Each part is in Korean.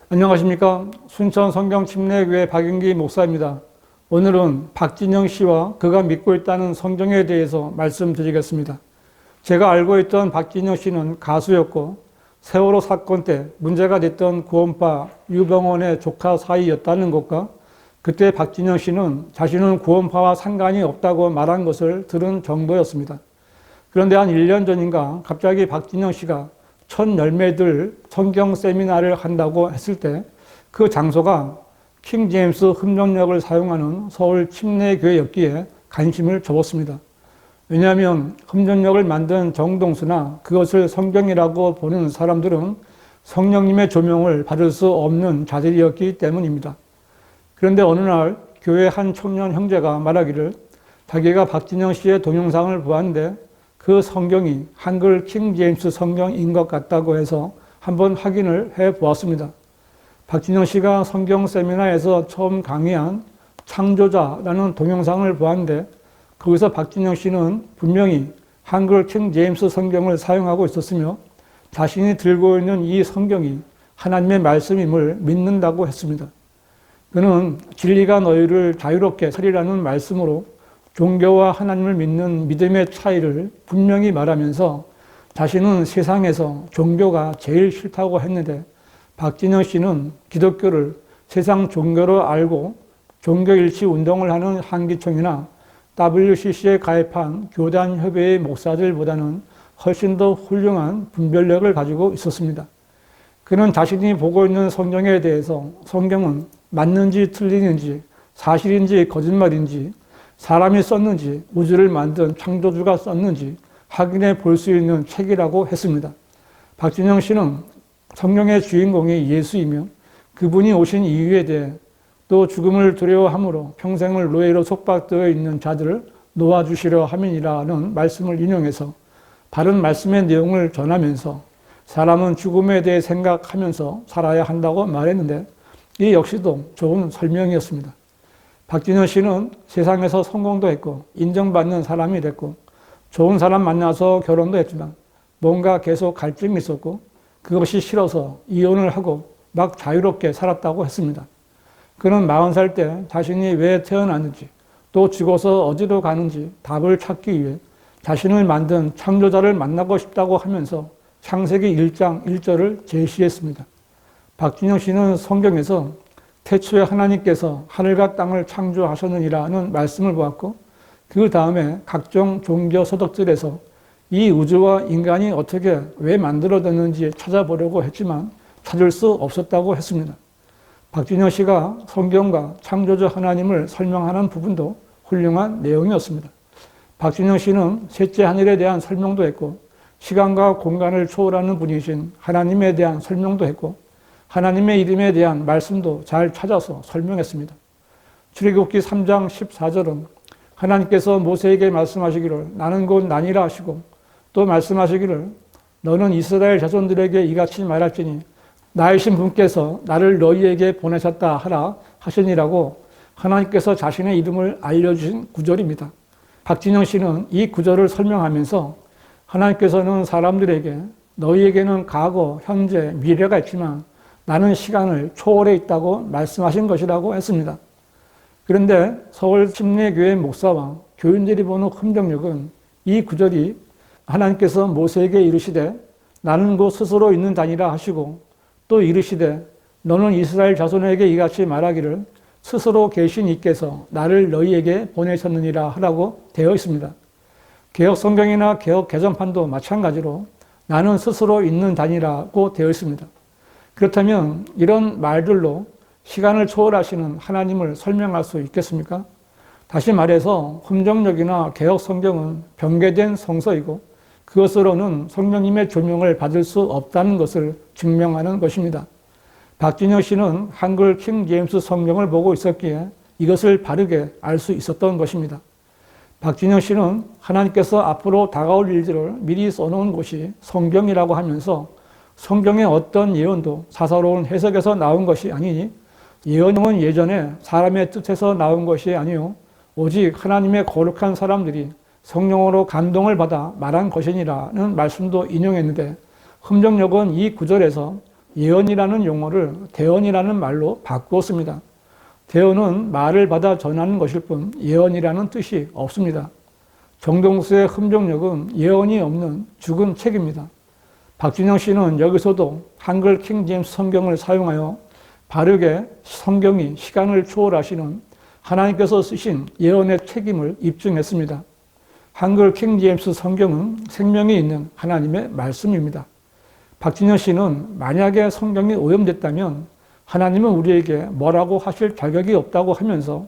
안녕하십니까. 순천 성경침례교회 박윤기 목사입니다. 오늘은 박진영 씨와 그가 믿고 있다는 성경에 대해서 말씀드리겠습니다. 제가 알고 있던 박진영 씨는 가수였고 세월호 사건 때 문제가 됐던 구원파 유병원의 조카 사이였다는 것과 그때 박진영 씨는 자신은 구원파와 상관이 없다고 말한 것을 들은 정도였습니다. 그런데 한 1년 전인가 갑자기 박진영 씨가 첫 열매들 성경 세미나를 한다고 했을 때 그 장소가 킹제임스 흡력력을 사용하는 서울 침례교회였기에 관심을 접었습니다. 왜냐하면 흡력력을 만든 정동수나 그것을 성경이라고 보는 사람들은 성령님의 조명을 받을 수 없는 자들이었기 때문입니다. 그런데 어느 날 교회 한 청년 형제가 말하기를 자기가 박진영 씨의 동영상을 보았는데 그 성경이 한글 킹제임스 성경인 것 같다고 해서 한번 확인을 해 보았습니다. 박진영 씨가 성경 세미나에서 처음 강의한 창조자라는 동영상을 보았는데 거기서 박진영 씨는 분명히 한글 킹제임스 성경을 사용하고 있었으며 자신이 들고 있는 이 성경이 하나님의 말씀임을 믿는다고 했습니다. 그는 진리가 너희를 자유롭게 살리라는 말씀으로 종교와 하나님을 믿는 믿음의 차이를 분명히 말하면서 자신은 세상에서 종교가 제일 싫다고 했는데 박진영 씨는 기독교를 세상 종교로 알고 종교일치 운동을 하는 한기총이나 WCC에 가입한 교단협의회 목사들보다는 훨씬 더 훌륭한 분별력을 가지고 있었습니다. 그는 자신이 보고 있는 성경에 대해서 성경은 맞는지 틀리는지 사실인지 거짓말인지 사람이 썼는지 우주를 만든 창조주가 썼는지 확인해 볼 수 있는 책이라고 했습니다. 박진영 씨는 성경의 주인공이 예수이며 그분이 오신 이유에 대해 또 죽음을 두려워함으로 평생을 노예로 속박되어 있는 자들을 놓아주시려 함이니라는 말씀을 인용해서 바른 말씀의 내용을 전하면서 사람은 죽음에 대해 생각하면서 살아야 한다고 말했는데 이 역시도 좋은 설명이었습니다. 박진영 씨는 세상에서 성공도 했고 인정받는 사람이 됐고 좋은 사람 만나서 결혼도 했지만 뭔가 계속 갈증이 있었고 그것이 싫어서 이혼을 하고 막 자유롭게 살았다고 했습니다. 그는 40살 때 자신이 왜 태어났는지 또 죽어서 어디로 가는지 답을 찾기 위해 자신을 만든 창조자를 만나고 싶다고 하면서 창세기 1장 1절을 제시했습니다. 박진영 씨는 성경에서 태초에 하나님께서 하늘과 땅을 창조하셨느니라는 말씀을 보았고 그 다음에 각종 종교 서적들에서 이 우주와 인간이 어떻게 왜 만들어졌는지 찾아보려고 했지만 찾을 수 없었다고 했습니다. 박진영 씨가 성경과 창조주 하나님을 설명하는 부분도 훌륭한 내용이었습니다. 박진영 씨는 셋째 하늘에 대한 설명도 했고 시간과 공간을 초월하는 분이신 하나님에 대한 설명도 했고 하나님의 이름에 대한 말씀도 잘 찾아서 설명했습니다. 출애굽기 3장 14절은 하나님께서 모세에게 말씀하시기를 나는 곧 나니라 하시고 또 말씀하시기를 너는 이스라엘 자손들에게 이같이 말할지니 나이신 분께서 나를 너희에게 보내셨다 하라 하시니라고 하나님께서 자신의 이름을 알려주신 구절입니다. 박진영 씨는 이 구절을 설명하면서 하나님께서는 사람들에게 너희에게는 과거, 현재, 미래가 있지만 나는 시간을 초월해 있다고 말씀하신 것이라고 했습니다. 그런데 서울 침례교회 목사와 교인들이 보는 흠정력은 이 구절이 하나님께서 모세에게 이르시되 나는 곧 스스로 있는 자니라 하시고 또 이르시되 너는 이스라엘 자손에게 이같이 말하기를 스스로 계신 이께서 나를 너희에게 보내셨느니라 하라고 되어 있습니다. 개역 성경이나 개역 개정판도 마찬가지로 나는 스스로 있는 자니라고 되어 있습니다. 그렇다면 이런 말들로 시간을 초월하시는 하나님을 설명할 수 있겠습니까? 다시 말해서 흠정력이나 개역 성경은 변개된 성서이고 그것으로는 성령님의 조명을 받을 수 없다는 것을 증명하는 것입니다. 박진영 씨는 한글 킹제임스 성경을 보고 있었기에 이것을 바르게 알 수 있었던 것입니다. 박진영 씨는 하나님께서 앞으로 다가올 일들을 미리 써놓은 것이 성경이라고 하면서 성경의 어떤 예언도 사사로운 해석에서 나온 것이 아니니 예언은 예전에 사람의 뜻에서 나온 것이 아니요 오직 하나님의 거룩한 사람들이 성령으로 감동을 받아 말한 것이니라는 말씀도 인용했는데 흠정력은 이 구절에서 예언이라는 용어를 대언이라는 말로 바꾸었습니다. 대언은 말을 받아 전하는 것일 뿐 예언이라는 뜻이 없습니다. 정동수의 흠정역은 예언이 없는 죽은 책입니다. 박진영 씨는 여기서도 한글 킹 제임스 성경을 사용하여 바르게 성경이 시간을 초월하시는 하나님께서 쓰신 예언의 책임을 입증했습니다. 한글 킹 제임스 성경은 생명이 있는 하나님의 말씀입니다. 박진영 씨는 만약에 성경이 오염됐다면 하나님은 우리에게 뭐라고 하실 자격이 없다고 하면서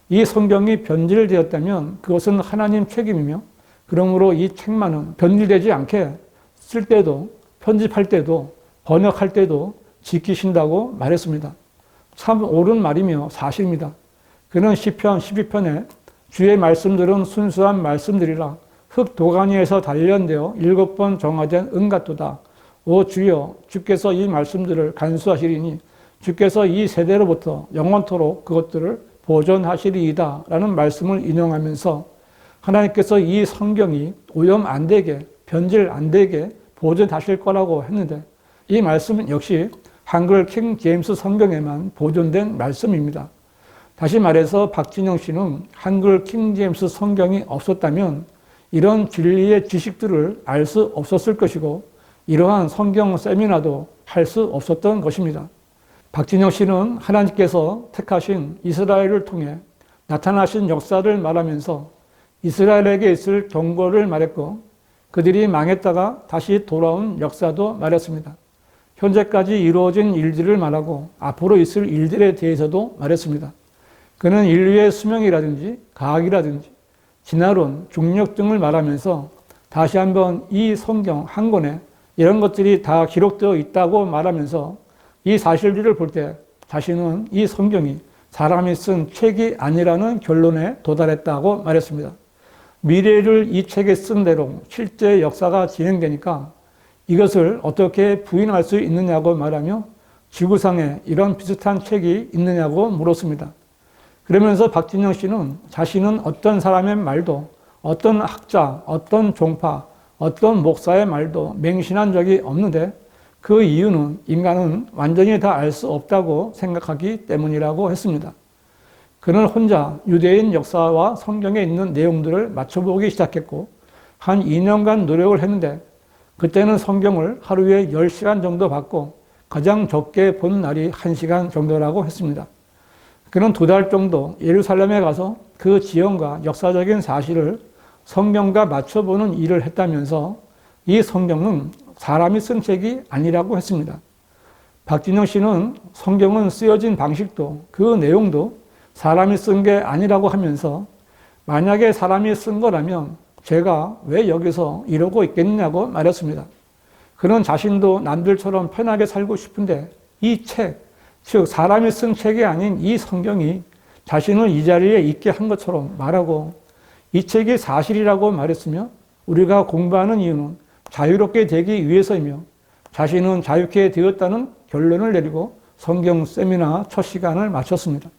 이 성경이 변질되었다면 그것은 하나님 책임이며 그러므로 이 책만은 변질되지 않게 쓸 때도 편집할 때도 번역할 때도 지키신다고 말했습니다. 참 옳은 말이며 사실입니다. 그는 시편 12편에 주의 말씀들은 순수한 말씀들이라 흙 도가니에서 단련되어 7번 정화된 은 같도다. 오 주여 주께서 이 말씀들을 간수하시리니 주께서 이 세대로부터 영원토록 그것들을 보존하시리이다 라는 말씀을 인용하면서 하나님께서 이 성경이 오염 안 되게 변질 안 되게 보존하실 거라고 했는데 이 말씀은 역시 한글 킹 제임스 성경에만 보존된 말씀입니다. 다시 말해서 박진영 씨는 한글 킹 제임스 성경이 없었다면 이런 진리의 지식들을 알 수 없었을 것이고 이러한 성경 세미나도 할 수 없었던 것입니다. 박진영 씨는 하나님께서 택하신 이스라엘을 통해 나타나신 역사를 말하면서 이스라엘에게 있을 경고를 말했고 그들이 망했다가 다시 돌아온 역사도 말했습니다. 현재까지 이루어진 일들을 말하고 앞으로 있을 일들에 대해서도 말했습니다. 그는 인류의 수명이라든지 과학이라든지 진화론, 중력 등을 말하면서 다시 한번 이 성경 한 권에 이런 것들이 다 기록되어 있다고 말하면서 이 사실들을 볼 때 자신은 이 성경이 사람이 쓴 책이 아니라는 결론에 도달했다고 말했습니다. 미래를 이 책에 쓴 대로 실제 역사가 진행되니까 이것을 어떻게 부인할 수 있느냐고 말하며 지구상에 이런 비슷한 책이 있느냐고 물었습니다. 그러면서 박진영 씨는 자신은 어떤 사람의 말도 어떤 학자, 어떤 종파, 어떤 목사의 말도 맹신한 적이 없는데 그 이유는 인간은 완전히 다 알 수 없다고 생각하기 때문이라고 했습니다. 그는 혼자 유대인 역사와 성경에 있는 내용들을 맞춰보기 시작했고 한 2년간 노력을 했는데 그때는 성경을 하루에 10시간 정도 봤고 가장 적게 본 날이 1시간 정도라고 했습니다. 그는 2달 정도 예루살렘에 가서 그 지형과 역사적인 사실을 성경과 맞춰보는 일을 했다면서 이 성경은 사람이 쓴 책이 아니라고 했습니다. 박진영 씨는 성경은 쓰여진 방식도 그 내용도 사람이 쓴 게 아니라고 하면서 만약에 사람이 쓴 거라면 제가 왜 여기서 이러고 있겠느냐고 말했습니다. 그는 자신도 남들처럼 편하게 살고 싶은데 이 책, 즉 사람이 쓴 책이 아닌 이 성경이 자신을 이 자리에 있게 한 것처럼 말하고 이 책이 사실이라고 말했으며 우리가 공부하는 이유는 자유롭게 되기 위해서이며 자신은 자유케 되었다는 결론을 내리고 성경 세미나 첫 시간을 마쳤습니다.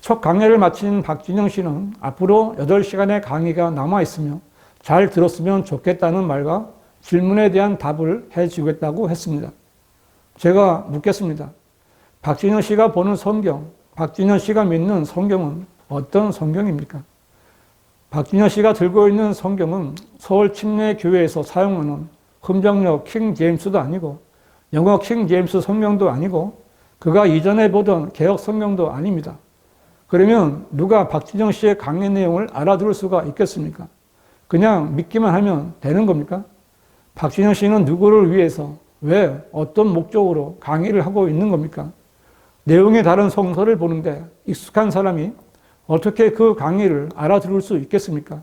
첫 강의를 마친 박진영 씨는 앞으로 8시간의 강의가 남아있으며 잘 들었으면 좋겠다는 말과 질문에 대한 답을 해주겠다고 했습니다. 제가 묻겠습니다. 박진영 씨가 보는 성경, 박진영 씨가 믿는 성경은 어떤 성경입니까? 박진영 씨가 들고 있는 성경은 서울 침례교회에서 사용하는 흠정역 킹 제임스도 아니고 영어 킹 제임스 성경도 아니고 그가 이전에 보던 개혁 성경도 아닙니다. 그러면 누가 박진영 씨의 강의 내용을 알아들을 수가 있겠습니까? 그냥 믿기만 하면 되는 겁니까? 박진영 씨는 누구를 위해서 왜 어떤 목적으로 강의를 하고 있는 겁니까? 내용이 다른 성서를 보는데 익숙한 사람이 어떻게 그 강의를 알아들을 수 있겠습니까?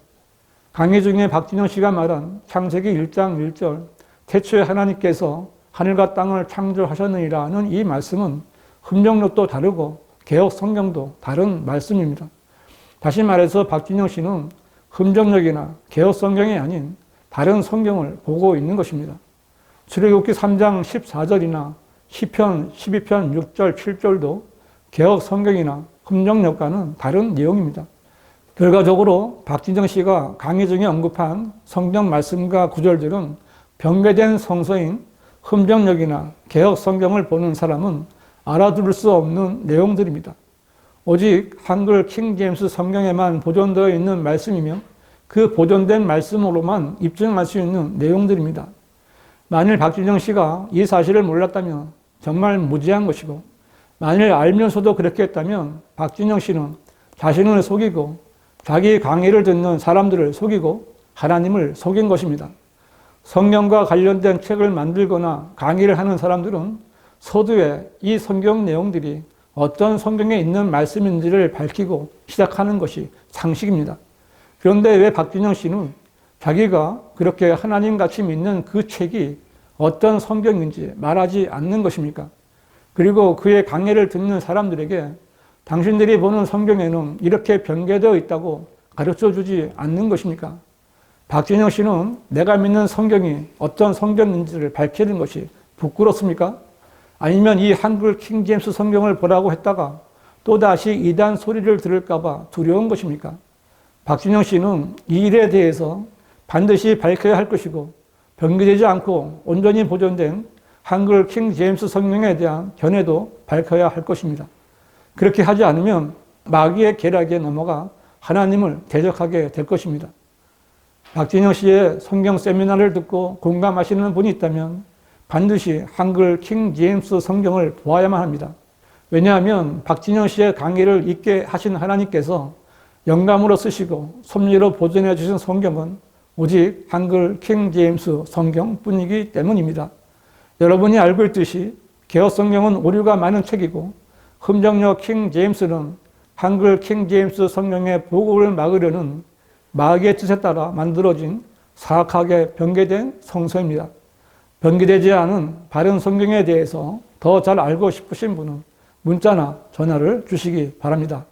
강의 중에 박진영 씨가 말한 창세기 1장 1절 태초에 하나님께서 하늘과 땅을 창조하셨느니라는 이 말씀은 흠정력도 다르고 개혁 성경도 다른 말씀입니다. 다시 말해서 박진영 씨는 흠정력이나 개혁 성경이 아닌 다른 성경을 보고 있는 것입니다. 출애굽기 3장 14절이나 시편 12편 6절 7절도 개혁 성경이나 흠정력과는 다른 내용입니다. 결과적으로 박진영 씨가 강의 중에 언급한 성경 말씀과 구절들은 변개된 성서인 흠정역이나 개혁 성경을 보는 사람은 알아들을 수 없는 내용들입니다. 오직 한글 킹 제임스 성경에만 보존되어 있는 말씀이며 그 보존된 말씀으로만 입증할 수 있는 내용들입니다. 만일 박진영 씨가 이 사실을 몰랐다면 정말 무지한 것이고, 만일 알면서도 그렇게 했다면 박진영 씨는 자신을 속이고 자기 강의를 듣는 사람들을 속이고 하나님을 속인 것입니다. 성경과 관련된 책을 만들거나 강의를 하는 사람들은 서두에 이 성경 내용들이 어떤 성경에 있는 말씀인지를 밝히고 시작하는 것이 상식입니다. 그런데 왜 박진영 씨는 자기가 그렇게 하나님같이 믿는 그 책이 어떤 성경인지 말하지 않는 것입니까? 그리고 그의 강의를 듣는 사람들에게 당신들이 보는 성경에는 이렇게 변개되어 있다고 가르쳐 주지 않는 것입니까? 박진영 씨는 내가 믿는 성경이 어떤 성경인지를 밝히는 것이 부끄럽습니까? 아니면 이 한글 킹 제임스 성경을 보라고 했다가 또다시 이단 소리를 들을까봐 두려운 것입니까? 박진영 씨는 이 일에 대해서 반드시 밝혀야 할 것이고, 변개되지 않고 온전히 보존된 한글 킹 제임스 성경에 대한 견해도 밝혀야 할 것입니다. 그렇게 하지 않으면 마귀의 계략에 넘어가 하나님을 대적하게 될 것입니다. 박진영 씨의 성경 세미나를 듣고 공감하시는 분이 있다면 반드시 한글 킹 제임스 성경을 보아야만 합니다. 왜냐하면 박진영 씨의 강의를 읽게 하신 하나님께서 영감으로 쓰시고 섭리로 보존해 주신 성경은 오직 한글 킹 제임스 성경뿐이기 때문입니다. 여러분이 알고 있듯이 개혁 성경은 오류가 많은 책이고, 흠정역 킹 제임스는 한글 킹 제임스 성경의 보급을 막으려는 마귀의 뜻에 따라 만들어진 사악하게 변개된 성서입니다. 변개되지 않은 바른 성경에 대해서 더 잘 알고 싶으신 분은 문자나 전화를 주시기 바랍니다.